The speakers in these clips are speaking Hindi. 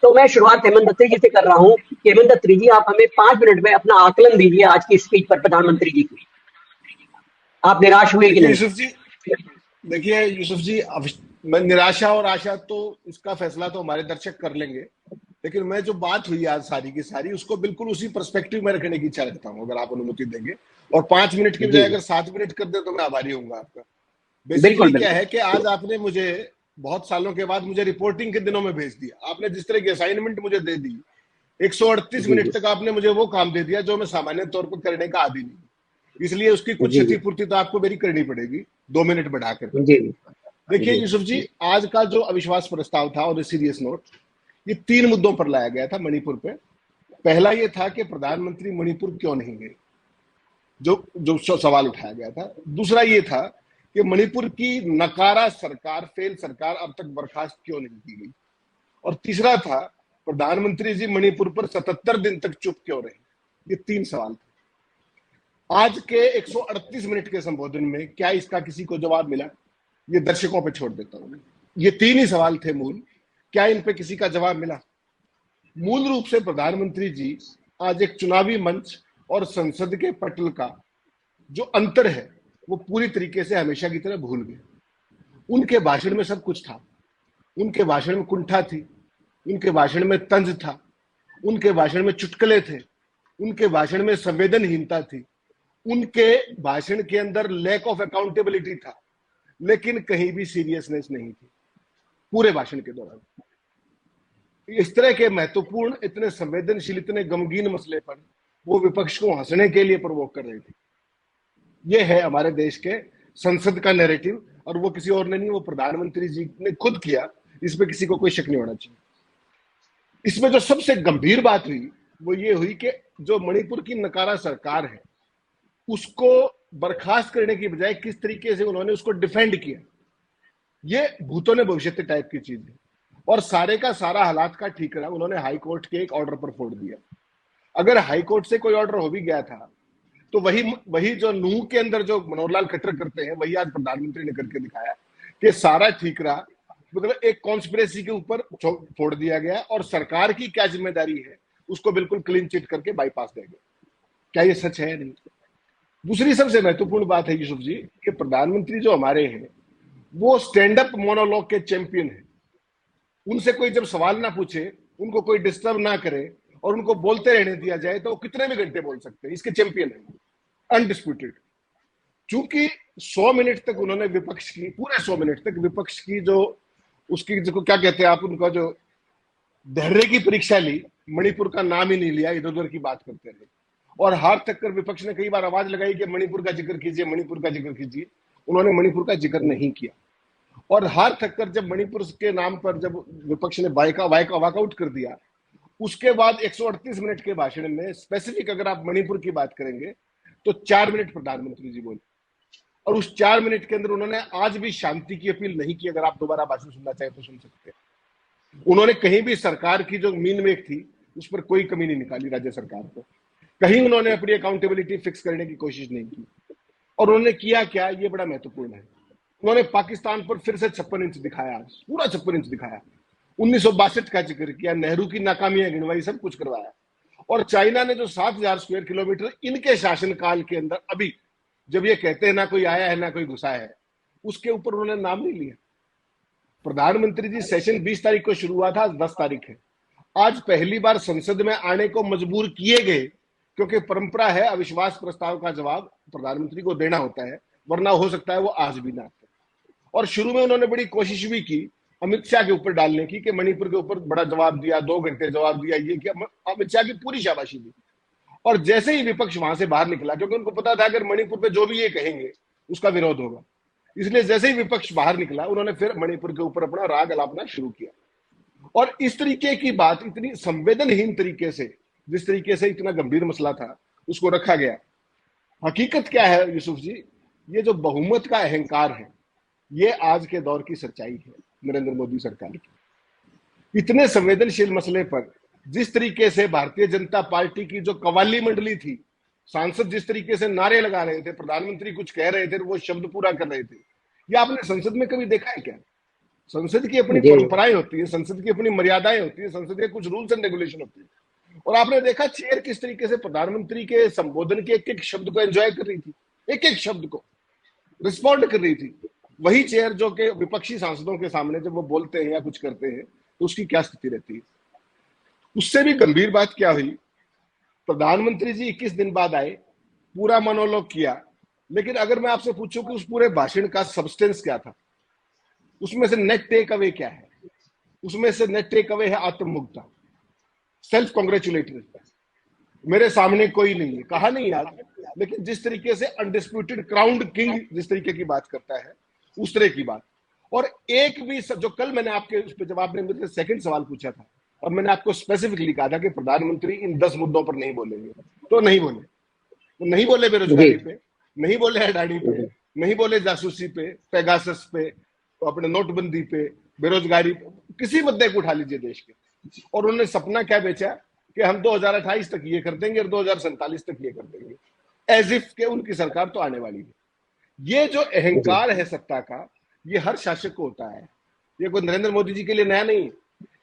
तो मैं शुरुआत हेमंत दत्तरी जी से कर रहा हूँ कि हेमंत दत्तरी जी, आप हमें 5 मिनट में अपना आकलन दीजिए आज की स्पीच पर प्रधानमंत्री जी की। आप निराश हुए कि देखिए नहीं? यूसुफ जी, देखिए यूसुफ जी, मैं निराशा और आशा तो इसका फैसला तो हमारे दर्शक कर लेंगे, लेकिन मैं जो बात हुई आज सारी की सारी उसको बिल्कुल उसी पर्सपेक्टिव में रखने की इच्छा रखता हूँ, अगर आप अनुमति देंगे। और 5 मिनट की जी बजाय अगर 7 मिनट कर दे तो मैं आभारी होऊंगा आपका। बिल्कुल बेसिकली क्या बिल्कुल। है कि आज आपने मुझे बहुत सालों के बाद मुझे रिपोर्टिंग के दिनों में भेज दिया। आपने जिस तरह की असाइनमेंट मुझे दे दी, 138 जी मिनट जी तक आपने मुझे वो काम दे दिया जो मैं सामान्य तौर पर करने का आदी नहीं, इसलिए उसकी कुछ जी जी क्षतिपूर्ति तो आपको मेरी करनी पड़ेगी 2 मिनट बढ़ा करके। जी देखिए जी यूसुफ जी, आज का जो अविश्वास प्रस्ताव था और सीरियस नोट, ये 3 मुद्दों पर लाया गया था मणिपुर पे। पहला ये था कि प्रधानमंत्री मणिपुर क्यों नहीं गए, जो जो सवाल उठाया गया था। दूसरा ये था कि मणिपुर की नकारा सरकार, फेल सरकार अब तक बर्खास्त क्यों नहीं की गई। और तीसरा था, प्रधानमंत्री जी मणिपुर पर 77 दिन तक चुप क्यों रहे। ये 3 सवाल थे। आज के 138 मिनट के संबोधन में क्या इसका किसी को जवाब मिला? ये दर्शकों पे छोड़ देता हूं। ये 3 ही सवाल थे मूल, क्या इन पे किसी का जवाब मिला? मूल रूप से प्रधानमंत्री जी आज एक चुनावी मंच और संसद के पटल का जो अंतर है वो पूरी तरीके से हमेशा की तरह भूल गए। उनके भाषण में सब कुछ था, उनके भाषण में कुंठा थी, उनके भाषण में तंज था, उनके भाषण में चुटकुले थे, उनके भाषण में संवेदनहीनता थी, उनके भाषण के अंदर लैक ऑफ अकाउंटेबिलिटी था, लेकिन कहीं भी सीरियसनेस नहीं थी पूरे भाषण के दौरान। इस तरह के महत्वपूर्ण, इतने संवेदनशील, इतने गमगीन मसले पर वो विपक्ष को हंसने के लिए प्रवोक कर रहे थे। ये है हमारे देश के संसद का नैरेटिव, और वो किसी और ने नहीं, वो प्रधानमंत्री जी ने खुद किया। इस पे किसी को कोई शक नहीं होना चाहिए। इसमें जो सबसे गंभीर बात हुई वो ये हुई कि जो मणिपुर की नकारा सरकार है उसको बर्खास्त करने की बजाय किस तरीके से उन्होंने उसको डिफेंड किया। ये भूतों ने भविष्य टाइप की चीज है। और सारे का सारा हालात का ठीक रहा, उन्होंने हाई कोर्ट के एक ऑर्डर पर फोड़ दिया। अगर हाई कोर्ट से कोई ऑर्डर हो भी गया था तो वही वही जो नूह के अंदर जो मनोहर लाल खट्टर करते हैं वही आज प्रधानमंत्री ने करके दिखाया कि सारा ठीक रहा। मतलब एक कॉन्स्पिरेसी के ऊपर फोड़ दिया गया और सरकार की क्या जिम्मेदारी है उसको बिल्कुल क्लीन चिट करके बाईपास दे गए। क्या ये सच है? नहीं। दूसरी सबसे महत्वपूर्ण बात है यूसुफ जी कि प्रधानमंत्री जो हमारे हैं वो स्टैंड अप मोनोलॉग के चैंपियन है। उनसे कोई जब सवाल ना पूछे, उनको कोई डिस्टर्ब ना करे और उनको बोलते रहने दिया जाए तो वो कितने भी घंटे बोल सकते हैं, इसके चैंपियन है अनडिस्प्यूटेड। चूंकि 100 मिनट तक उन्होंने विपक्ष की, पूरे 100 मिनट तक विपक्ष की जो उसकी जो क्या कहते हैं आप, उनका जो धैर्य की परीक्षा ली, मणिपुर का नाम ही नहीं लिया, इधर उधर की बात करते रहे। और हार तक कर विपक्ष ने कई बार आवाज लगाई कि मणिपुर का जिक्र कीजिए, मणिपुर का जिक्र कीजिए। उन्होंने मणिपुर का जिक्र नहीं किया। और हार थक कर जब मणिपुर के नाम पर जब विपक्ष ने वॉकआउट कर दिया, उसके बाद 138 मिनट के भाषण में स्पेसिफिक अगर आप मणिपुर की बात करेंगे तो 4 मिनट प्रधानमंत्री जी बोले। और उस 4 मिनट के अंदर उन्होंने आज भी शांति की अपील नहीं की। अगर आप दोबारा भाषण सुनना चाहें तो सुन सकते हैं। उन्होंने कहीं भी सरकार की जो मीन मेक थी उस पर कोई कमी नहीं निकाली राज्य सरकार को। कहीं उन्होंने अपनी अकाउंटेबिलिटी फिक्स करने की कोशिश नहीं की। और उन्होंने किया क्या, ये बड़ा महत्वपूर्ण है। उन्होंने पाकिस्तान पर फिर से 56 इंच दिखाया, पूरा 56 इंच दिखाया। 1962 का जिक्र किया, नेहरू की नाकामियां गिनवाई, सब कुछ करवाया। और चाइना ने जो 7,000 स्क्वायर किलोमीटर इनके शासनकाल के अंदर, अभी जब ये कहते हैं ना कोई आया है ना कोई घुसा है, उसके ऊपर उन्होंने नाम नहीं लिया। प्रधानमंत्री जी सेशन 20 तारीख को शुरू हुआ था, आज 10 तारीख है। आज पहली बार संसद में आने को मजबूर किए गए, क्योंकि परंपरा है अविश्वास प्रस्ताव का जवाब प्रधानमंत्री को देना होता है, वरना हो सकता है वो आज भी ना आते। और शुरू में उन्होंने बड़ी कोशिश भी की अमित शाह के ऊपर डालने की कि मणिपुर के ऊपर बड़ा जवाब दिया, 2 घंटे जवाब दिया, ये किया। अमित शाह की पूरी शाबाशी दी। और जैसे ही विपक्ष वहां से बाहर निकला, क्योंकि उनको पता था अगर मणिपुर पे जो भी ये कहेंगे उसका विरोध होगा, इसलिए जैसे ही विपक्ष बाहर निकला उन्होंने फिर मणिपुर के ऊपर अपना राग अलापना शुरू किया। और इस तरीके की बात इतनी संवेदनहीन तरीके से, जिस तरीके से इतना गंभीर मसला था, उसको रखा गया। हकीकत क्या है यूसुफ जी, ये जो बहुमत का अहंकार है, ये आज के दौर की सच्चाई है नरेंद्र मोदी सरकार की। इतने संवेदनशील मसले पर जिस तरीके से भारतीय जनता पार्टी की जो कवाली मंडली थी, सांसद जिस तरीके से नारे लगा रहे थे, प्रधानमंत्री कुछ कह रहे थे वो शब्द पूरा कर रहे थे, ये आपने संसद में कभी देखा है क्या? संसद की अपनी परंपराएं होती है, संसद की अपनी मर्यादाएं होती है, संसद के कुछ रूल्स एंड रेगुलेशन होती है। और आपने देखा चेयर किस तरीके से प्रधानमंत्री के संबोधन के एक एक शब्द को एंजॉय कर रही थी, एक एक शब्द को रिस्पॉन्ड कर रही थी। वही चेयर जो कि विपक्षी सांसदों के सामने जब वो बोलते हैं या कुछ करते हैं तो उसकी क्या स्थिति रहती है। उससे भी गंभीर बात क्या हुई, प्रधानमंत्री जी 21 दिन बाद आए, पूरा मोनोलॉग किया, लेकिन अगर मैं आपसे पूछूं कि उस पूरे भाषण का सब्सटेंस क्या था, उसमें से नेट टेक अवे क्या है, उसमें से नेट टेक अवे है आत्ममुग्धता, सेल्फ कॉन्ग्रेचुलेटरी, मेरे सामने कोई नहीं है, कहा नहीं याद, लेकिन जिस तरीके से अनडिस्प्यूटेड क्राउन्ड किंग जिस तरीके की बात करता है उस तरह की बात। और एक भी जो कल मैंने आपके उस पर जब आपने मुझसे सेकंड सवाल पूछा था और मैंने आपको स्पेसिफिकली कहा था कि प्रधानमंत्री इन 10 मुद्दों पर नहीं बोलेंगे, तो नहीं बोले। तो नहीं बोले बेरोजगारी पे, नहीं बोले अडानी पे, नहीं बोले जासूसी पे, पेगासस पे, तो अपने नोटबंदी पे, बेरोजगारी पे, किसी मुद्दे को उठा लीजिए देश के। और उन्होंने सपना क्या बेचा कि हम 2028 तक ये कर देंगे और 2047 तक ये कर देंगे, एज इफ के उनकी सरकार तो आने वाली है। ये जो अहंकार है सत्ता का, ये हर शासक को होता है, ये कोई नरेंद्र मोदी जी के लिए नया नहीं।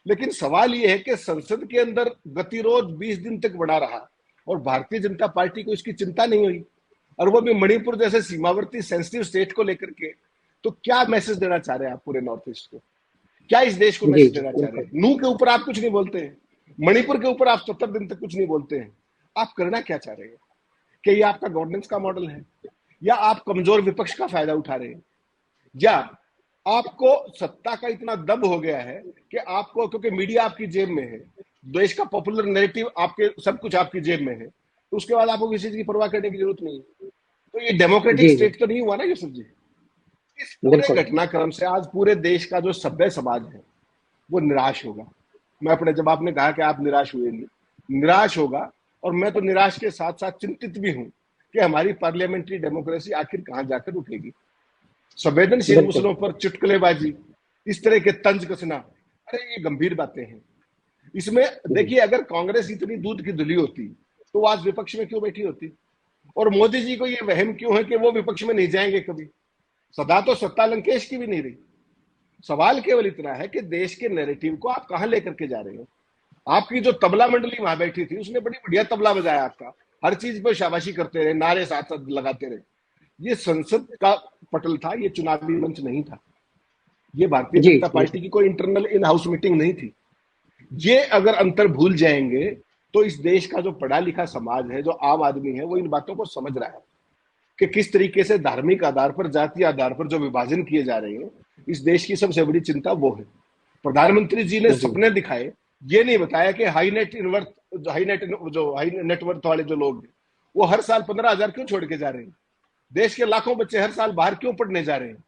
लेकिन सवाल ये है कि संसद के अंदर गतिरोध 20 दिन तक बढ़ा रहा और भारतीय जनता पार्टी को इसकी चिंता नहीं हुई, और वो भी मणिपुर जैसे सीमावर्ती सेंसिटिव स्टेट को लेकर के। तो क्या मैसेज देना चाह रहे हैं आप पूरे नॉर्थ ईस्ट को, क्या इस देश को मैसेज देना चाह रहे हैं? नू के ऊपर आप कुछ नहीं बोलते हैं, मणिपुर के ऊपर आप 70 दिन तक कुछ नहीं बोलते हैं। आप करना क्या चाह रहे हैं? कि ये आपका गवर्नेंस का मॉडल है, या आप कमजोर विपक्ष का फायदा उठा रहे हैं, या आपको सत्ता का इतना दब हो गया है कि आपको, क्योंकि मीडिया आपकी जेब में है, देश का पॉपुलर नैरेटिव आपके, सब कुछ आपकी जेब में है, तो उसके बाद आपको किसी चीज की परवाह करने की जरूरत नहीं है। तो ये डेमोक्रेटिक स्टेट तो नहीं हुआ ना यूसुफ जी। इस पूरे घटनाक्रम से आज पूरे देश का जो सभ्य समाज है वो निराश होगा। मैं अपने, जब आपने कहा कि आप निराश हुए नहीं, निराश होगा। और मैं तो निराश के साथ साथ चिंतित भी हूं कि हमारी पार्लियामेंट्री डेमोक्रेसी आखिर कहां जाकर उठेगी। संवेदनशील मुद्दों पर चुटकुलेबाजी, इस तरह के तंज कसना, अरे ये गंभीर बातें हैं। इसमें देखिए, अगर कांग्रेस इतनी दूध की धुली होती तो आज विपक्ष में क्यों बैठी होती, और मोदी जी को ये वहम क्यों है कि वो विपक्ष में नहीं जाएंगे कभी। सदा तो सत्ता लंकेश की भी नहीं रही। सवाल केवल इतना है कि देश के नैरेटिव को आप कहां लेकर के जा रहे हो। आपकी जो तबला मंडली वहां बैठी थी उसने बड़ी बढ़िया तबला बजाया आपका, हर चीज पर शाबाशी करते रहे, नारे साथ साथ लगाते रहे। ये संसद का पटल था, ये चुनावी मंच नहीं था, ये भारतीय जनता पार्टी की कोई इंटरनल इन हाउस मीटिंग नहीं थी। ये अगर अंतर भूल जाएंगे तो इस देश का जो पढ़ा लिखा समाज है, जो आम आदमी है, वो इन बातों को समझ रहा है कि किस तरीके से धार्मिक आधार पर, जातीय आधार पर जो विभाजन किए जा रहे हैं। इस देश की सबसे बड़ी चिंता वो है। प्रधानमंत्री जी ने सपने दिखाए, ये नहीं बताया कि हाई नेटवर्थ वाले जो लोग हैं वो हर साल 15,000 क्यों छोड़ के जा रहे हैं। देश के लाखों बच्चे हर साल बाहर क्यों पढ़ने जा रहे हैं।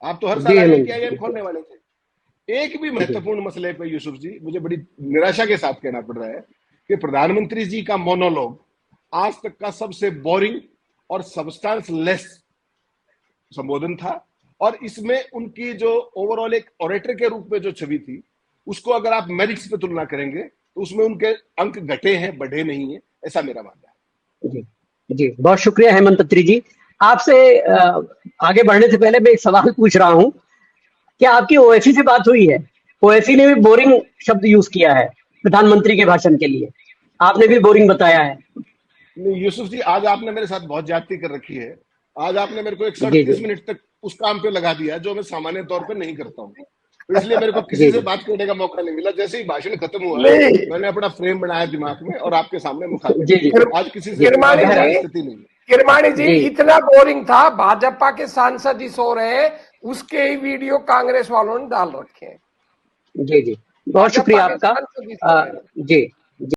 आप तो हर साल IIM खोलने वाले थे। एक भी महत्वपूर्ण मसले पे यूसुफ जी मुझे बड़ी निराशा के साथ कहना पड़ रहा है कि प्रधानमंत्री जी का मोनोलॉग आज तक का सबसे बोरिंग और सब्सटेंस लेस संबोधन था। और इसमें उनकी जो ओवरऑल एक ऑरेटर के रूप में जो छवि थी, उसको अगर आप मेरिट्स पे तुलना करेंगे तो उसमें उनके अंक घटे हैं, बढ़े नहीं है, ऐसा मेरा मानना है। जी जी, बहुत शुक्रिया हेमंत अत्री जी। आपसे आगे बढ़ने से पहले मैं एक सवाल पूछ रहा हूं, क्या आपकी ओवैसी से बात हुई है? ओवैसी ने भी बोरिंग शब्द यूज किया है प्रधानमंत्री के भाषण के लिए, आपने भी बोरिंग बताया है। नहीं यूसुफ जी, आज आपने मेरे साथ बहुत ज्यादती कर रखी है। आज आपने मेरे को 138 मिनट तक उस काम पे लगा दिया जो मैं सामान्य तौर पे नहीं करता हूँ, तो इसलिए मेरे को किसी से बात करने का मौका नहीं मिला। जैसे ही भाषण खत्म हुआ मैंने अपना फ्रेम बनाया दिमाग में और आपके सामने मुखातिब। आज किसी से स्थिति नहीं। किरमानी जी, इतना बोरिंग था, भाजपा के सांसद ही सो रहे हैं, उसके ही वीडियो कांग्रेस वालों ने डाल रखे हैं। जी जी, बहुत शुक्रिया आपका। जी।